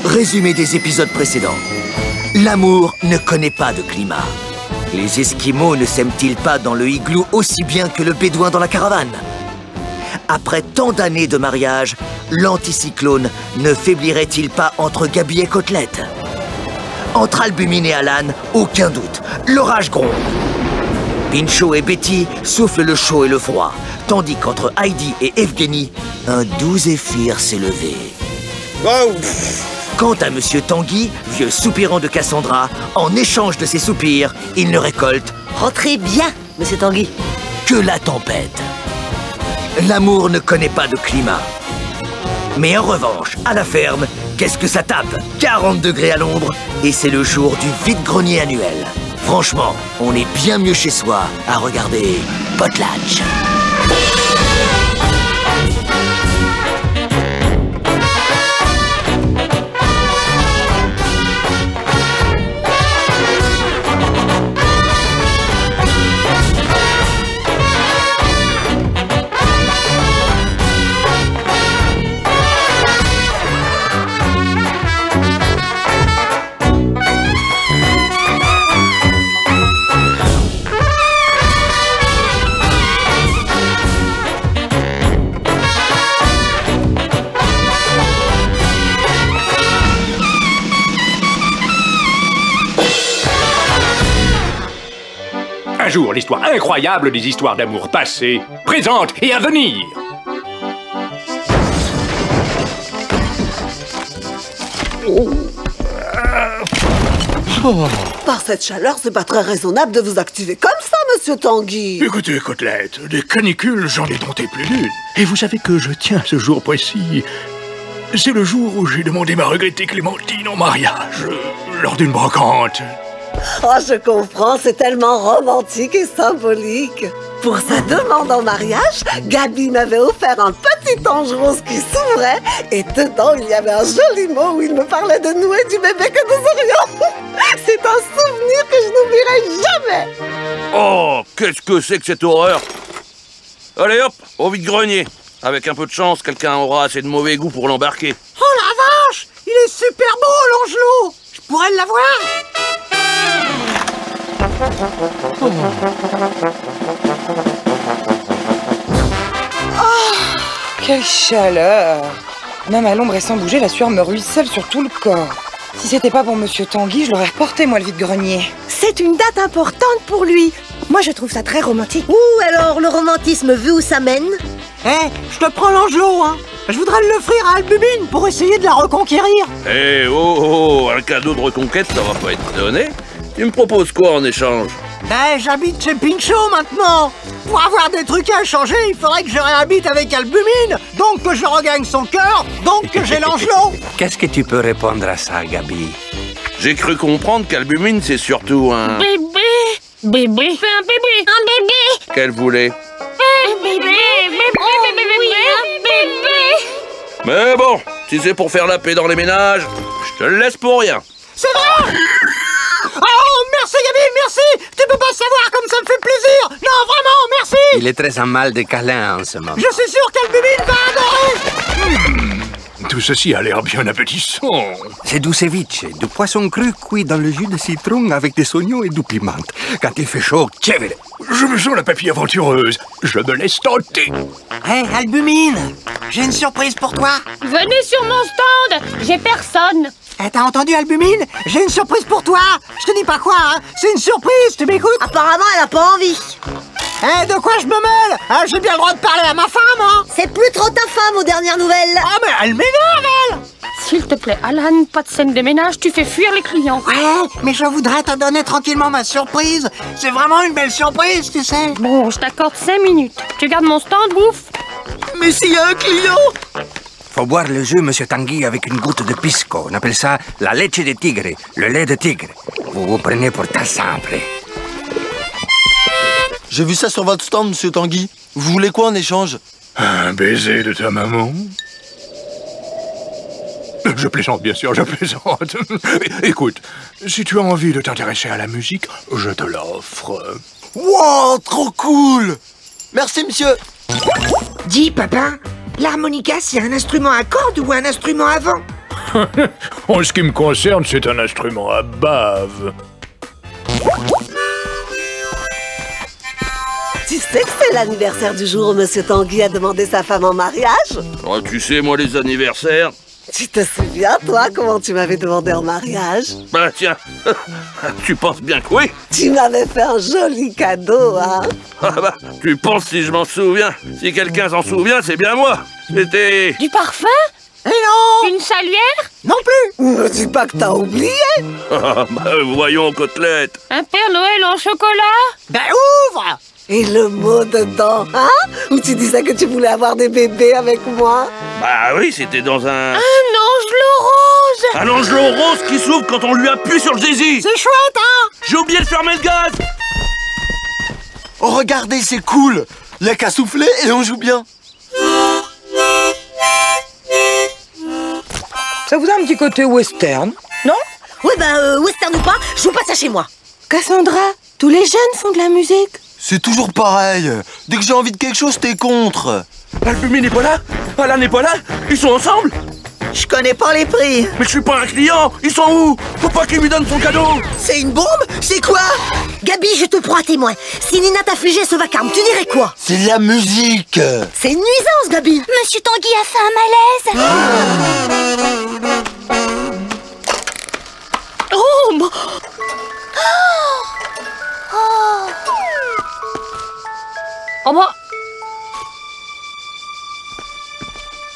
Résumé des épisodes précédents. L'amour ne connaît pas de climat. Les Esquimaux ne s'aiment-ils pas dans le igloo aussi bien que le bédouin dans la caravane? Après tant d'années de mariage, l'anticyclone ne faiblirait-il pas entre Gabi et Côtelette? Entre Albumine et Alan, aucun doute, l'orage gronde. Pinchot et Betty soufflent le chaud et le froid, tandis qu'entre Heidi et Evgeny, un doux zéphyr s'est levé. Wow. Quant à Monsieur Tanguy, vieux soupirant de Cassandra, en échange de ses soupirs, il ne récolte... Rentrez bien, Monsieur Tanguy. ...que la tempête. L'amour ne connaît pas de climat. Mais en revanche, à la ferme, qu'est-ce que ça tape? 40 degrés à l'ombre, et c'est le jour du vide-grenier annuel. Franchement, on est bien mieux chez soi à regarder Potlatch. Un jour, l'histoire incroyable des histoires d'amour passées, présentes et à venir. Par cette chaleur, c'est pas très raisonnable de vous activer comme ça, Monsieur Tanguy. Écoutez, Côtelette, des canicules, j'en ai tenté plus d'une. Et vous savez que je tiens ce jour précis. C'est le jour où j'ai demandé ma regrettée Clémentine en mariage, lors d'une brocante. Oh, je comprends, c'est tellement romantique et symbolique. Pour sa demande en mariage, Gabi m'avait offert un petit ange rose qui s'ouvrait et dedans, il y avait un joli mot où il me parlait de nous et du bébé que nous aurions. C'est un souvenir que je n'oublierai jamais. Oh, qu'est-ce que c'est que cette horreur? Allez hop, au vide-grenier. Avec un peu de chance, quelqu'un aura assez de mauvais goût pour l'embarquer. Oh la vache! Il est super beau, l'angelot! Je pourrais l'avoir? Oh, quelle chaleur! Même à l'ombre et sans bouger, la sueur me ruisselle sur tout le corps. Si c'était pas pour Monsieur Tanguy, je l'aurais reporté, moi, le vide-grenier. C'est une date importante pour lui. Moi, je trouve ça très romantique. Ouh, alors, le romantisme, vu où ça mène? Je te prends l'angelot, hein. Je voudrais l'offrir à Albumine pour essayer de la reconquérir. Un cadeau de reconquête, ça va pas être donné. Tu me proposes quoi en échange? J'habite chez Pinchot maintenant. Pour avoir des trucs à échanger, il faudrait que je réhabite avec Albumine. Donc que je regagne son cœur, donc que j'ai l'angelot. Qu'est-ce que tu peux répondre à ça, Gabi? J'ai cru comprendre qu'Albumine, c'est surtout un... Bébé. Fais un bébé. Un bébé. Qu'elle voulait. Bébé. Mais bon, si c'est pour faire la paix dans les ménages, je te le laisse pour rien. C'est vrai? Oh, merci Gabi, merci. Tu peux pas savoir comme ça me fait plaisir. Non, vraiment, merci. Il est très en mal de câlins en ce moment. Je suis sûr qu'Albumine va adorer. Tout ceci a l'air bien appétissant. C'est du ceviche, du poisson cru cuit dans le jus de citron avec des oignons et du piment. Quand il fait chaud, chévere. Je me sens la papille aventureuse. Je me laisse tenter. Albumine, j'ai une surprise pour toi. Venez sur mon stand. J'ai personne. T'as entendu, Albumine? J'ai une surprise pour toi. Je te dis pas quoi, hein. C'est une surprise, tu m'écoutes? Apparemment, elle a pas envie. De quoi je me mêle? J'ai bien le droit de parler à ma femme, hein. C'est plus trop ta femme aux dernières nouvelles. Ah, mais elle m'énerve, elle. S'il te plaît, Alan, pas de scène de ménage, tu fais fuir les clients. Ouais, mais je voudrais te donner tranquillement ma surprise. C'est vraiment une belle surprise, tu sais. Bon, je t'accorde 5 minutes. Tu gardes mon stand, bouffe? Mais s'il y a un client... Faut boire le jus, Monsieur Tanguy, avec une goutte de pisco. On appelle ça la leche de tigre, le lait de tigre. Vous vous prenez pour Tassambre. J'ai vu ça sur votre stand, Monsieur Tanguy. Vous voulez quoi en échange? Un baiser de ta maman? Je plaisante, bien sûr, je plaisante. Écoute, si tu as envie de t'intéresser à la musique, je te l'offre. Wow, trop cool! Merci, monsieur. Dis, papa, l'harmonica, c'est un instrument à cordes ou un instrument à vent? En ce qui me concerne, c'est un instrument à bave. Tu sais que c'est l'anniversaire du jour où Monsieur Tanguy a demandé sa femme en mariage? Oh, tu sais, moi, les anniversaires... Tu te souviens, toi, comment tu m'avais demandé en mariage? Bah tiens, tu penses bien que oui? Tu m'avais fait un joli cadeau, hein? Ah bah, tu penses si je m'en souviens? Si quelqu'un s'en souvient, c'est bien moi. C'était... Du parfum? Et non! Une salière? Non plus! Me dis pas que t'as oublié! Ah, bah, voyons, côtelette. Un Père Noël en chocolat? Ben ouvre! Et le mot dedans, hein? Où tu disais que tu voulais avoir des bébés avec moi? Bah oui, c'était dans un... Un angelot rose! Un angelot rose qui s'ouvre quand on lui appuie sur le zizi. C'est chouette, hein? J'ai oublié de fermer le gaz. Oh, regardez, c'est cool. Il y a qu'à souffler et on joue bien. Ça vous a un petit côté western, non? Ouais, western ou pas, je joue pas ça chez moi. Cassandra, tous les jeunes font de la musique. C'est toujours pareil. Dès que j'ai envie de quelque chose, t'es contre. Albumi n'est pas là? Alan n'est pas là? Ils sont ensemble? Je connais pas les prix. Mais je suis pas un client. Ils sont où? Faut pas qu'il lui donne son cadeau. C'est une bombe? C'est quoi? Gabi, je te prends à témoin. Si Nina t'affligeait ce vacarme, tu dirais quoi? C'est de la musique. C'est une nuisance, Gabi. Monsieur Tanguy a fait un malaise. Oh, bon. Oh bah...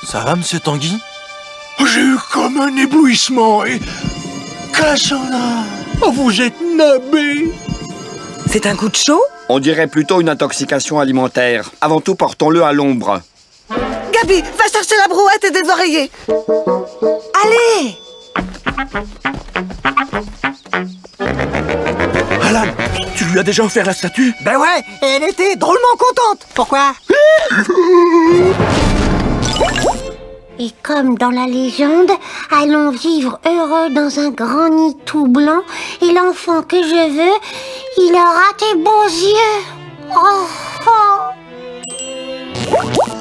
Ça va, Monsieur Tanguy? J'ai eu comme un éblouissement et... Cassandra, oh, vous êtes nabé. C'est un coup de chaud? On dirait plutôt une intoxication alimentaire. Avant tout, portons-le à l'ombre. Gabi, va chercher la brouette et des oreillers. Allez! Alan, tu lui as déjà offert la statue? Ben ouais, et elle était drôlement contente. Pourquoi? Et comme dans la légende, allons vivre heureux dans un grand nid tout blanc, et l'enfant que je veux, il aura tes beaux yeux. Oh, oh.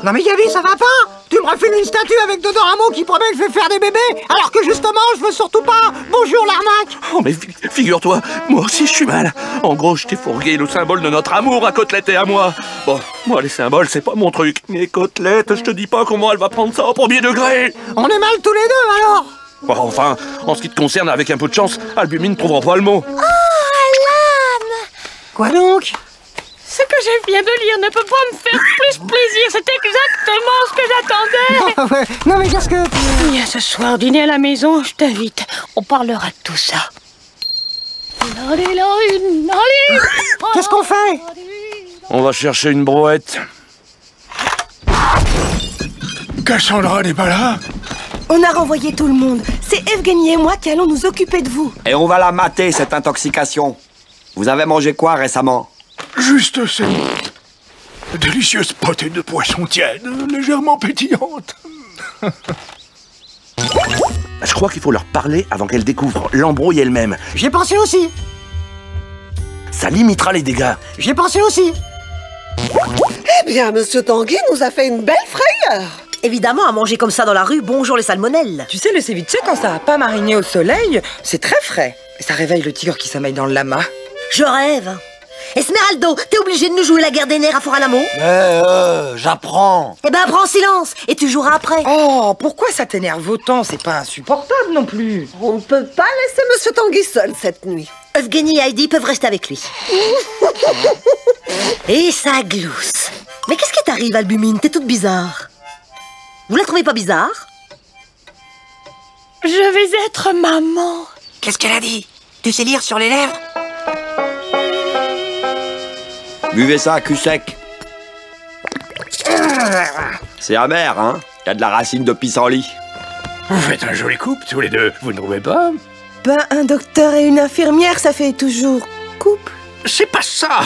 Non mais Gabi, ça va pas? Tu me refiles une statue avec dedans un mot qui promet que je vais faire des bébés, alors que justement, je veux surtout pas. Bonjour l'arnaque. Oh mais figure-toi, moi aussi je suis mal. En gros, je t'ai fourgué le symbole de notre amour à Côtelette et à moi. Bon, moi les symboles, c'est pas mon truc. Mais Côtelette, je te dis pas comment elle va prendre ça au premier degré. On est mal tous les deux alors. Bon, enfin, en ce qui te concerne, avec un peu de chance, Albumi ne trouvera pas le mot. Oh, Alan! Quoi donc? Ce que je viens de lire ne peut pas me faire plus plaisir. C'est exactement ce que j'attendais. Ouais, non mais qu'est-ce que... Viens ce soir dîner à la maison, je t'invite. On parlera de tout ça. Qu'est-ce qu'on fait? On va chercher une brouette. Cassandra n'est pas là? On a renvoyé tout le monde. C'est Evgeny et moi qui allons nous occuper de vous. Et on va la mater, cette intoxication. Vous avez mangé quoi récemment? Juste cette délicieuse potée de poisson tiède, légèrement pétillante. Je crois qu'il faut leur parler avant qu'elles découvrent l'embrouille elle-même. J'ai pensé aussi. Ça limitera les dégâts. J'ai pensé aussi. Eh bien, Monsieur Tanguy nous a fait une belle frayeur. Évidemment, à manger comme ça dans la rue, bonjour les salmonelles. Tu sais, le ceviche, quand ça n'a pas mariné au soleil, c'est très frais. Et ça réveille le tigre qui sommeille dans le lama. Je rêve. Esmeraldo, t'es obligé de nous jouer la guerre des nerfs à Fort-Alamo? J'apprends. Eh ben, prends silence, et tu joueras après. Oh, pourquoi ça t'énerve autant? C'est pas insupportable non plus. On ne peut pas laisser Monsieur Tanguy seul cette nuit. Evgeny et Heidi peuvent rester avec lui. Et ça glousse. Mais qu'est-ce qui t'arrive, Albumine? T'es toute bizarre. Vous la trouvez pas bizarre? Je vais être maman. Qu'est-ce qu'elle a dit? Tu sais lire sur les lèvres? Buvez ça à cul sec. C'est amer, hein? Il y a de la racine de pissenlit. Vous faites un joli couple, tous les deux, vous ne trouvez pas? Ben, un docteur et une infirmière, ça fait toujours couple. C'est pas ça.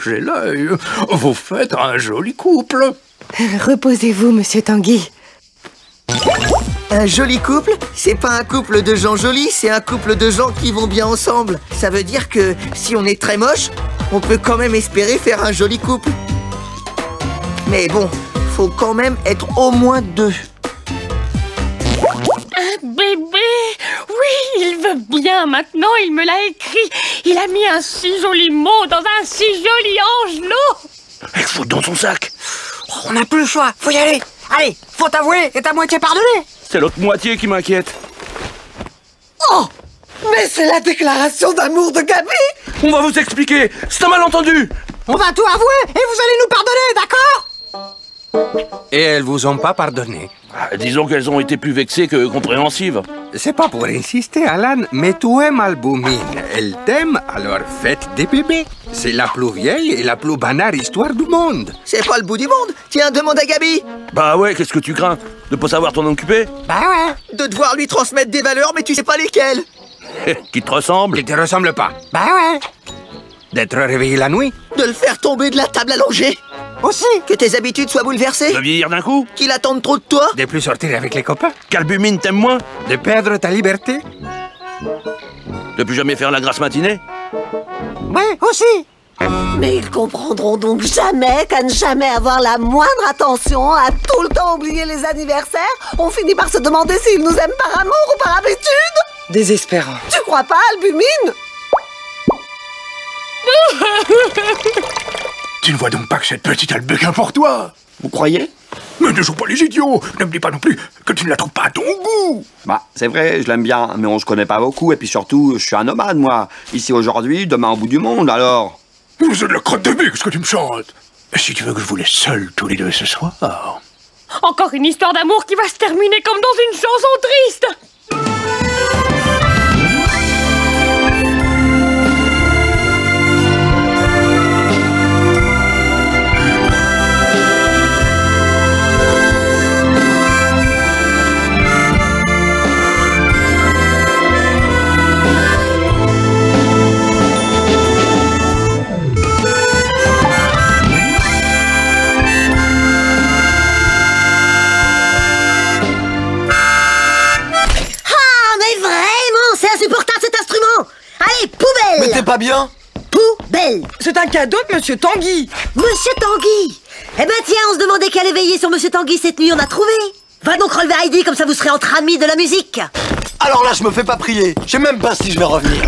J'ai l'œil. Vous faites un joli couple. Reposez-vous, Monsieur Tanguy. Un joli couple, c'est pas un couple de gens jolis, c'est un couple de gens qui vont bien ensemble. Ça veut dire que si on est très moche, on peut quand même espérer faire un joli couple. Mais bon, faut quand même être au moins deux. Un bébé! Oui, il veut bien maintenant, il me l'a écrit. Il a mis un si joli mot dans un si joli angelot. Elle fout dans son sac. On n'a plus le choix, faut y aller. Allez, faut t'avouer, et ta moitié pardonnée. C'est l'autre moitié qui m'inquiète. Oh! Mais c'est la déclaration d'amour de Gabi! On va vous expliquer, c'est un malentendu. On va tout avouer, et vous allez nous pardonner, d'accord? Et elles vous ont pas pardonné. Disons qu'elles ont été plus vexées que compréhensives. C'est pas pour insister, Alan, mais tu aimes Albumine. Elle t'aime, alors faites des bébés. C'est la plus vieille et la plus banale histoire du monde. C'est pas le bout du monde. Tiens, demande à Gabi. Bah ouais, qu'est-ce que tu crains? De pas savoir t'en occuper? Bah ouais. De devoir lui transmettre des valeurs, mais tu sais pas lesquelles. Qui te ressemble? Qui te ressemble pas. Bah ouais. D'être réveillé la nuit. De le faire tomber de la table allongée. Aussi. Que tes habitudes soient bouleversées. De vieillir d'un coup? Qu'il attende trop de toi. De plus sortir avec les copains. Qu'Albumine t'aime moins? De perdre ta liberté. De plus jamais faire la grasse matinée? Ouais, aussi. Mais ils comprendront donc jamais qu'à ne jamais avoir la moindre attention, à tout le temps oublier les anniversaires, on finit par se demander s'ils nous aiment par amour ou par habitude. Désespérant. Tu crois pas, Albumine? Tu ne vois donc pas que cette petite a le béguin pour toi? Vous croyez? Mais ne joue pas les idiots. Ne me dis pas non plus que tu ne la trouves pas à ton goût. Bah, c'est vrai, je l'aime bien, mais on se connaît pas beaucoup, et puis surtout, je suis un nomade, moi. Ici aujourd'hui, demain au bout du monde, alors. C'est de la crotte de bique, ce que tu me chantes. Si tu veux que je vous laisse seuls tous les deux ce soir. Encore une histoire d'amour qui va se terminer comme dans une chanson triste. Poubelle! Mais t'es pas bien? Poubelle! C'est un cadeau de Monsieur Tanguy. Monsieur Tanguy! Eh ben tiens, on se demandait qu'elle éveillait sur Monsieur Tanguy cette nuit, on a trouvé! Va donc relever Heidi, comme ça vous serez entre amis de la musique! Alors là, je me fais pas prier. Je sais même pas si je vais revenir.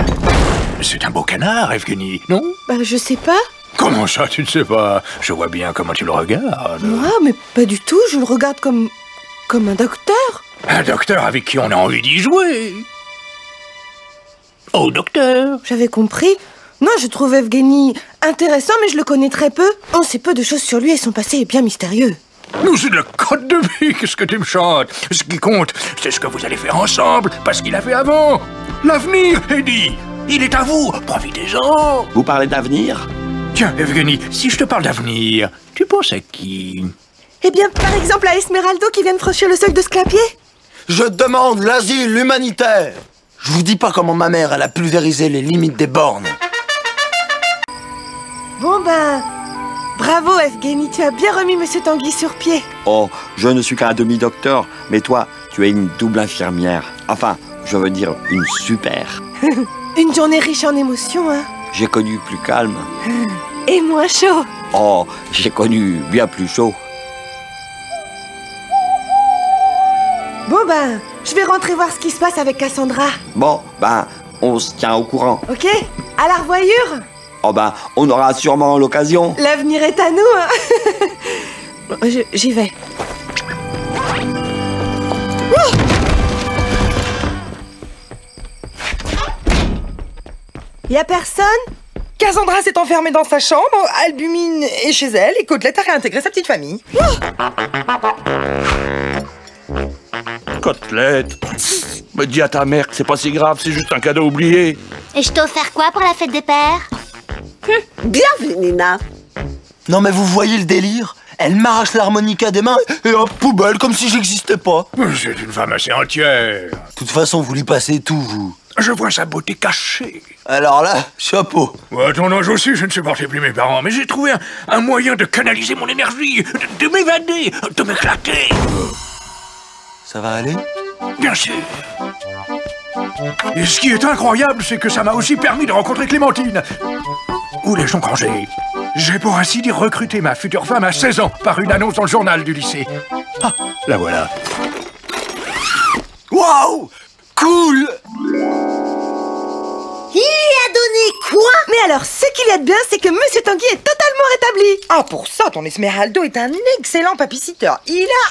C'est un beau canard, Evgeny, non? Bah, je sais pas. Comment ça, tu ne sais pas? Je vois bien comment tu le regardes. Moi, mais pas du tout, je le regarde comme un docteur. Un docteur avec qui on a envie d'y jouer. Oh, docteur! J'avais compris. Non, je trouve Evgeny intéressant, mais je le connais très peu. On sait peu de choses sur lui et son passé est bien mystérieux. Nous, c'est de la crotte de bique, ce que tu me chantes. Ce qui compte, c'est ce que vous allez faire ensemble, pas ce qu'il a fait avant. L'avenir, Eddie, il est à vous, profitez-en. Vous parlez d'avenir? Tiens, Evgeny, si je te parle d'avenir, tu penses à qui? Eh bien, par exemple, à Esmeraldo qui vient de franchir le seuil de Sclapier. Je demande l'asile humanitaire. Je vous dis pas comment ma mère, elle a pulvérisé les limites des bornes. Bon ben, bravo Evgeny, tu as bien remis Monsieur Tanguy sur pied. Oh, je ne suis qu'un demi-docteur, mais toi, tu es une double infirmière. Enfin, je veux dire une super. Une journée riche en émotions, hein. J'ai connu plus calme. Et moins chaud. Oh, j'ai connu bien plus chaud. Bon ben, je vais rentrer voir ce qui se passe avec Cassandra. Bon, ben, on se tient au courant. Ok? À la revoyure. Oh ben, on aura sûrement l'occasion. L'avenir est à nous, hein. Bon, j'y vais. Y a personne? Cassandra s'est enfermée dans sa chambre, Albumine est chez elle et Côtelette a réintégré sa petite famille. Côtelette, me dis à ta mère que c'est pas si grave, c'est juste un cadeau oublié. Et je t'ai offert quoi pour la fête des pères? Bienvenue, Nina. Non mais vous voyez le délire? Elle m'arrache l'harmonica des mains et hop, poubelle, comme si j'existais pas. C'est une femme assez entière. De toute façon, vous lui passez tout, vous. Je vois sa beauté cachée. Alors là, chapeau. À ton âge aussi, je ne supportais plus mes parents, mais j'ai trouvé un moyen de canaliser mon énergie, de m'évader, de m'éclater. Ça va aller? Bien sûr. Et ce qui est incroyable, c'est que ça m'a aussi permis de rencontrer Clémentine. Où l'ai-je donc rangé? J'ai pour ainsi dire recruté ma future femme à 16 ans par une annonce dans le journal du lycée. Ah, la voilà. Wow! Waouh! Cool! Il lui a donné quoi? Mais alors, ce qu'il y a de bien, c'est que Monsieur Tanguy est totalement rétabli. Ah, pour ça, ton Esmeraldo est un excellent papy-sitter. Il a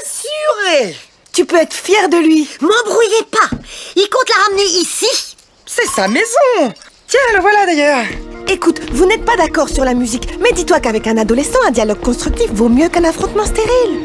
assuré. Tu peux être fier de lui. M'embrouillez pas. Il compte la ramener ici. C'est sa maison. Tiens, le voilà d'ailleurs. Écoute, vous n'êtes pas d'accord sur la musique, mais dis-toi qu'avec un adolescent, un dialogue constructif vaut mieux qu'un affrontement stérile.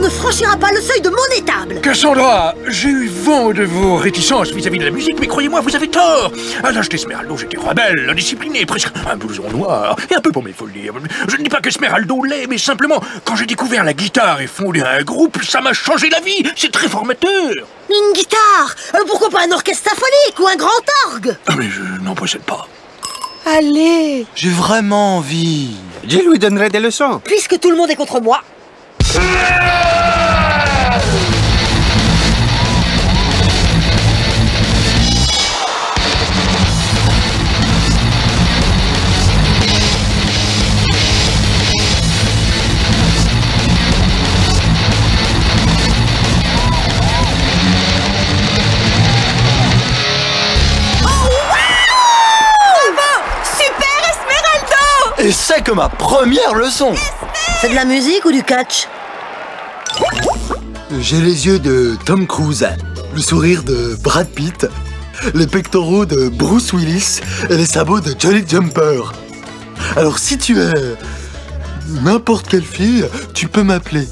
Franchira pas le seuil de mon étable. Cassandra, j'ai eu vent de vos réticences vis-à-vis de la musique, mais croyez-moi, vous avez tort. À l'âge d'Esmeraldo, j'étais rebelle, indiscipliné, presque un blouson noir, et un peu pour il faut le dire. Je ne dis pas qu'Esmeraldo l'est, mais simplement, quand j'ai découvert la guitare et fondé un groupe, ça m'a changé la vie. C'est très formateur. Une guitare? Pourquoi pas un orchestre symphonique ou un grand orgue? Mais je n'en possède pas. Allez. J'ai vraiment envie. Je lui donnerai des leçons. Puisque tout le monde est contre moi. Et c'est que ma première leçon. C'est de la musique ou du catch? J'ai les yeux de Tom Cruise, le sourire de Brad Pitt, les pectoraux de Bruce Willis et les sabots de Johnny Jumper. Alors si tu es n'importe quelle fille, tu peux m'appeler.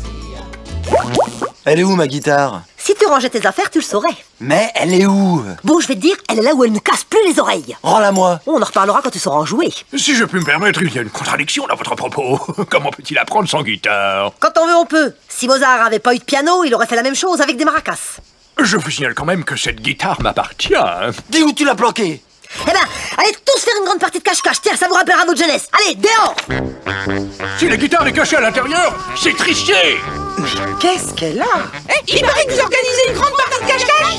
Elle est où ma guitare? Si tu rangeais tes affaires, tu le saurais. Mais elle est où? Bon, je vais te dire, elle est là où elle ne casse plus les oreilles. Rends-la-moi. On en reparlera quand tu sauras en jouer. Si je puis me permettre, il y a une contradiction dans votre propos. Comment peut-il apprendre sans guitare? Quand on veut, on peut. Si Mozart avait pas eu de piano, il aurait fait la même chose avec des maracas. Je vous signale quand même que cette guitare m'appartient. Dis où tu l'as planquée. Eh ben, allez tous faire une grande partie de cache-cache. Tiens, ça vous rappellera votre jeunesse. Allez, dehors. Si la guitare est cachée à l'intérieur, c'est tricher. Qu'est-ce qu'elle a? Il paraît que vous organisez une grande partie de cache-cache.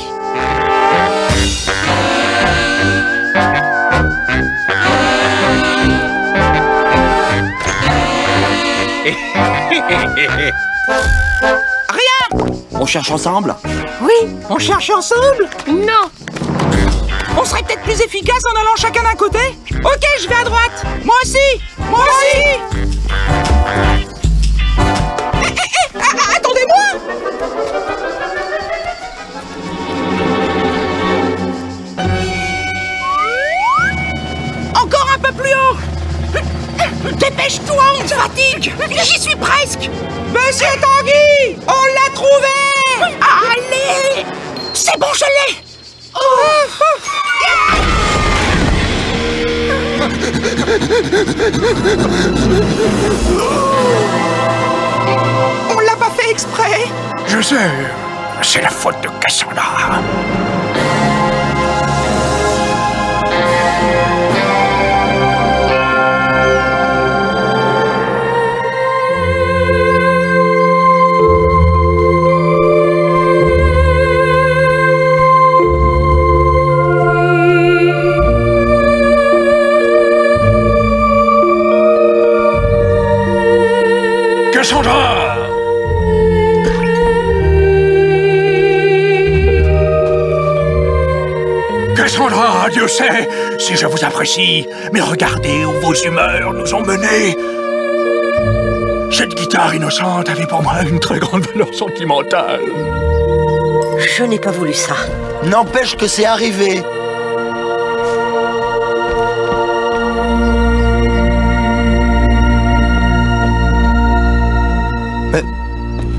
Rien. On cherche ensemble? Oui, on cherche ensemble. Non. On serait peut-être plus efficace en allant chacun d'un côté. Ok, je vais à droite. Moi aussi. Moi aussi. Attendez-moi. Encore un peu plus haut. Dépêche-toi, on se fatigue. J'y suis presque. Monsieur Tanguy, on l'a trouvé. Allez. C'est bon, je l'ai. On l'a pas fait exprès. Je sais, c'est la faute de Cassandra. Cassandra! Cassandra, Dieu sait si je vous apprécie, mais regardez où vos humeurs nous ont menés. Cette guitare innocente avait pour moi une très grande valeur sentimentale. Je n'ai pas voulu ça. N'empêche que c'est arrivé.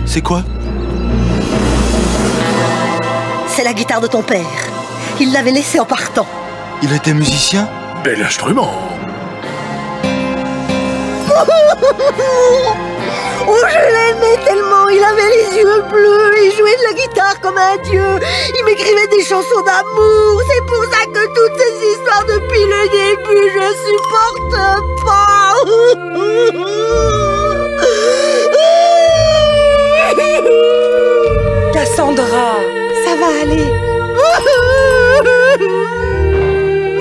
C'est quoi? C'est la guitare de ton père. Il l'avait laissée en partant. Il était musicien? Bel instrument. Oh, je l'aimais tellement. Il avait les yeux bleus. Il jouait de la guitare comme un dieu. Il m'écrivait des chansons d'amour. C'est pour ça que toutes ces histoires depuis le début, je supporte pas. Cassandra. Ça va aller.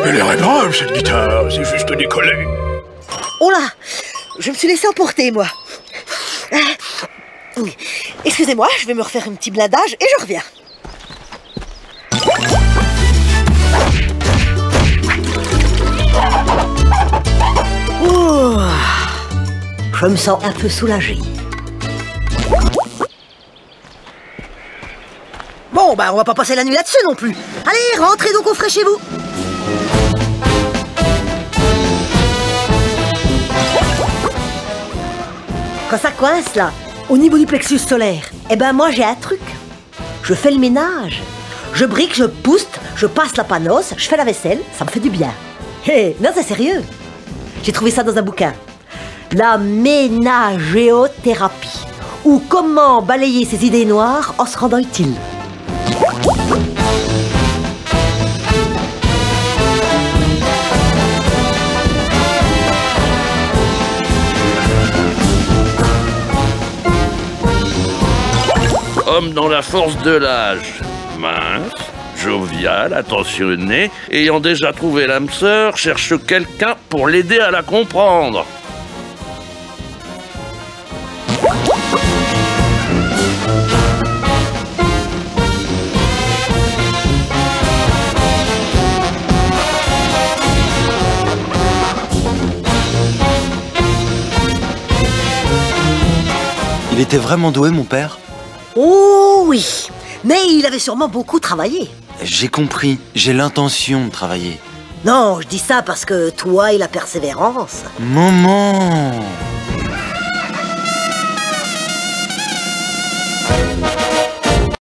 Elle est réparable, cette guitare. C'est juste décollé. Oh là, je me suis laissé emporter, moi. Excusez-moi, je vais me refaire un petit blindage et je reviens. Oh, je me sens un peu soulagée. Bon, bah on va pas passer la nuit là-dessus non plus. Allez, rentrez donc au frais chez vous. Quand ça coince là, au niveau du plexus solaire, eh ben moi j'ai un truc. Je fais le ménage. Je brique, je pouste, je passe la panosse, je fais la vaisselle, ça me fait du bien. Hé, non c'est sérieux. J'ai trouvé ça dans un bouquin. La ménagéothérapie. Ou comment balayer ses idées noires en se rendant utile. Homme dans la force de l'âge, mince, jovial, attentionné, ayant déjà trouvé l'âme sœur, cherche quelqu'un pour l'aider à la comprendre. Il était vraiment doué, mon père? Oh oui, mais il avait sûrement beaucoup travaillé. J'ai compris, j'ai l'intention de travailler. Non, je dis ça parce que toi et la persévérance. Maman!